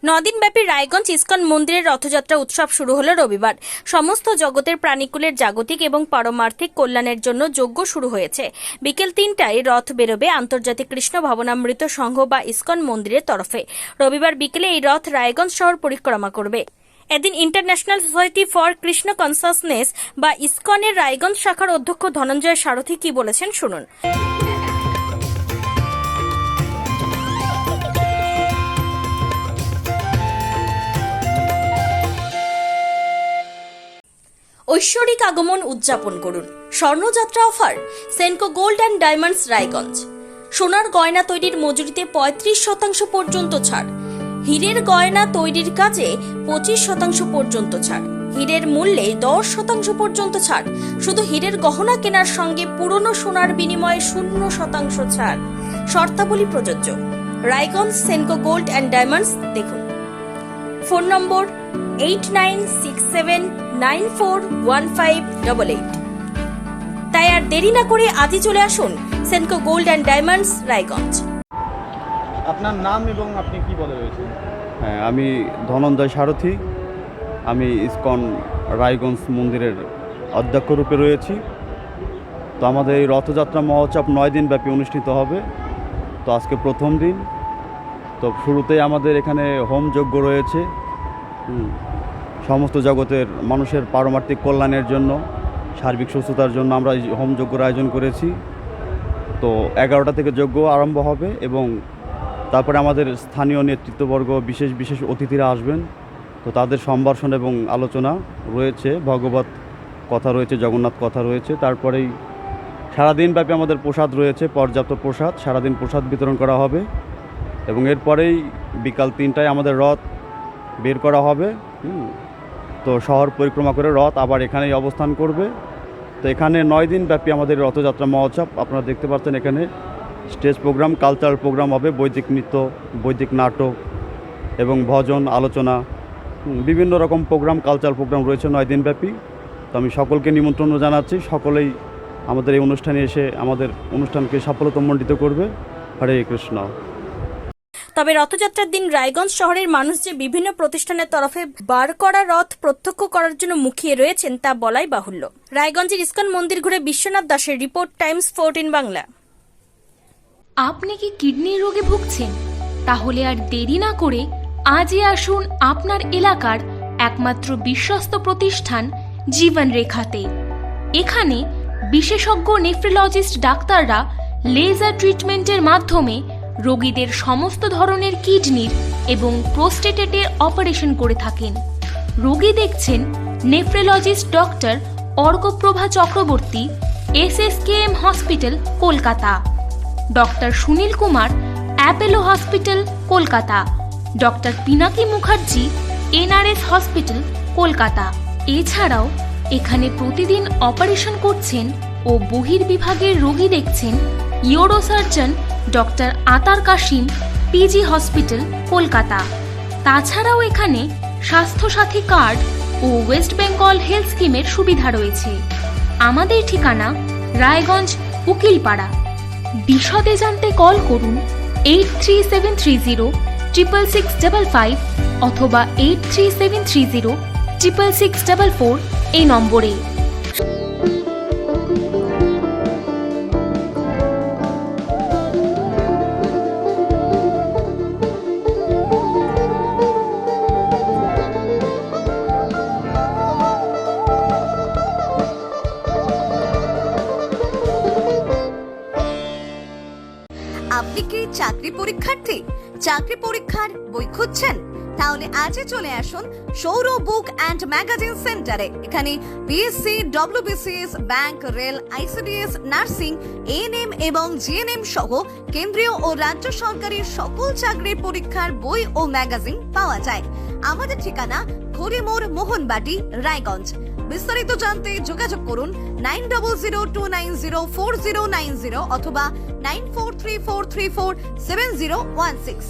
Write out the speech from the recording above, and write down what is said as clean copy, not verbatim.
নদিনব্যাপী Raiganj ISKCON মন্দিরের রথযাত্রা উৎসব শুরু হলো রবিবার। সমস্ত জগতের প্রাণীকুলের জাগতিক এবং পারমার্থিক কল্যাণের জন্য যজ্ঞ শুরু হয়েছে। বিকেল ৩টায় রথ বেরোবে আন্তর্জাতিক কৃষ্ণ ভাবনামৃত সংঘ বা ইস্কন মন্দিরের তরফে। রবিবার বিকেলে এই রথ রায়গঞ্জ শহর পরিক্রমা করবে। এদিন international society for Krishna consciousness বা ইস্কনের রায়গঞ্জ শাখার অধ্যক্ষ ধনঞ্জয় সারথী কি বলেছেন শুনুন। ঐশ্বরিক আগমন উদযাপন করুন। স্বর্ণযাত্রা offer Senco gold and diamonds Raiganj. সোনার গয়না তৈরির মজুরিতে ৩৫% পর্যন্ত ছাড়। হীরের গয়না তৈরির কাজে 25% পর্যন্ত ছাড়। হীরের মূল্যে 10% পর্যন্ত ছাড়। শুধু হীরের গহনা কেনার সঙ্গে পুরনো সোনার বিনিময়ে 0% ছাড়। শর্তাবলী প্রযোজ্য। Raiganj Senco gold and diamonds দেখুন। Phone number 8967941588। তাই আর দেরি না করে আজই চলে আসুন Senco gold and diamonds Raiganj. আপনার নাম এবং আপনি কি পদে রয়েছেন? হ্যাঁ, আমি ধনঞ্জয় সারথী। আমি ইস্কন রায়গঞ্জ মন্দিরের অধ্যক্ষ রূপে রয়েছি। তো আমাদের এই রথযাত্রা মহোৎসব 9 দিন ব্যাপী অনুষ্ঠিত হবে। তো আজকে প্রথম দিন। তো শুরুতেই আমাদের এখানে হোম যজ্ঞ রয়েছে। সমস্ত জগতের মানুষের পারমার্থিক কল্যাণের জন্য, সার্বিক সুস্থতার জন্য আমরা এই হোম যজ্ঞের আয়োজন করেছি। তো 11টা থেকে যজ্ঞ আরম্ভ হবে এবং তারপরে আমাদের স্থানীয় নেতৃত্ববর্গ, বিশেষ বিশেষ অতিথিরা আসবেন। তো তাদের সম্ভাষণ এবং আলোচনা রয়েছে, ভগবত কথা রয়েছে, জগন্নাথ কথা রয়েছে। তারপরেই সারাদিন ব্যাপী আমাদের প্রসাদ রয়েছে, পর্যাপ্ত প্রসাদ। সারাদিন প্রসাদ বিতরণ করা হবে এবং এরপরেই বিকাল 3টায় আমাদের রথ বের করা হবে। তো শহর পরিক্রমা করে রথ আবার এখানেই অবস্থান করবে। তো এখানে 9 দিন ব্যাপী আমাদের রথযাত্রা মহোৎসব। আপনারা দেখতে পাচ্ছেন এখানে স্টেজ প্রোগ্রাম, কালচারাল প্রোগ্রাম হবে, বৈদিক নৃত্য, বৈদিক নাটক এবং ভজন, আলোচনা, বিভিন্ন রকম প্রোগ্রাম, কালচারাল প্রোগ্রাম রয়েছে 9 দিন ব্যাপী। তো আমি সকলকে নিমন্ত্রণ জানাচ্ছি, সকলেই আমাদের এই অনুষ্ঠানে এসে আমাদের অনুষ্ঠানকে সাফল্যমণ্ডিত করবে। হরে কৃষ্ণ। তবে রথযাত্রার দিন রায়গঞ্জ শহরের মানুষ যে বিভিন্ন প্রতিষ্ঠানের তরফে বার করা রথ প্রত্যক্ষ করার জন্য মুখিয়ে রয়েছেন তা বলাই বাহুল্য। রায়গঞ্জের ইস্কন মন্দির ঘুরে বিশ্বনাথ দাসের রিপোর্ট, টাইমস 14 বাংলা। আপনি কি কিডনির রোগে ভুগছেন? তাহলে আর দেরি না করে আজই আসুন আপনার এলাকার একমাত্র বিশ্বস্ত প্রতিষ্ঠান জীবন রেখাতে। এখানে বিশেষজ্ঞ নেফ্রোলজিস্ট ডাক্তাররা লেজার ট্রিটমেন্টের মাধ্যমে রোগীদের সমস্ত ধরনের কিডনির এবং প্রোস্টেটের অপারেশন করে থাকেন। রোগী দেখছেন nephrologist doctor Arkaprava Chakraborty, SSKM hospital, Kolkata. Doctor Sunil Kumar, Apollo hospital, Kolkata. Doctor Pinaki Mukherjee, NRS hospital, Kolkata. এছাড়াও এখানে প্রতিদিন অপারেশন করছেন ও বহির্বিভাগের রোগী দেখছেন ইউরোসার্জন ডক্টর আতার কাশিম, PG হসপিটাল, কলকাতা। তাছাড়াও এখানে স্বাস্থ্যসাথী কার্ড ও ওয়েস্ট বেঙ্গল হেলথ স্কিমের সুবিধা রয়েছে। আমাদের ঠিকানা রায়গঞ্জ, উকিলপাড়া। বিশদে জানতে কল করুন 8373066655 অথবা 8373066644 এই নম্বরে। আপনি কি চাকরি পরীক্ষার্থী? চাকরি পরীক্ষার বই খুঁজছেন? তাহলে আজই চলে আসুন সৌর বুক অ্যান্ড ম্যাগাজিন সেন্টারে। এখানে BSc, WBCS, bank, rail, ICDS, nursing, ANM এবং GNM সহ কেন্দ্রীয় ও রাজ্য সরকারের সকল চাকরির পরীক্ষার বই ও ম্যাগাজিন পাওয়া যায়। আমাদের ঠিকানা ঘড়িমোড়, মোহনবাটি, রায়গঞ্জ। বিস্তারিত জানতে যোগাযোগ করুন 9002904090 অথবা 9434347016।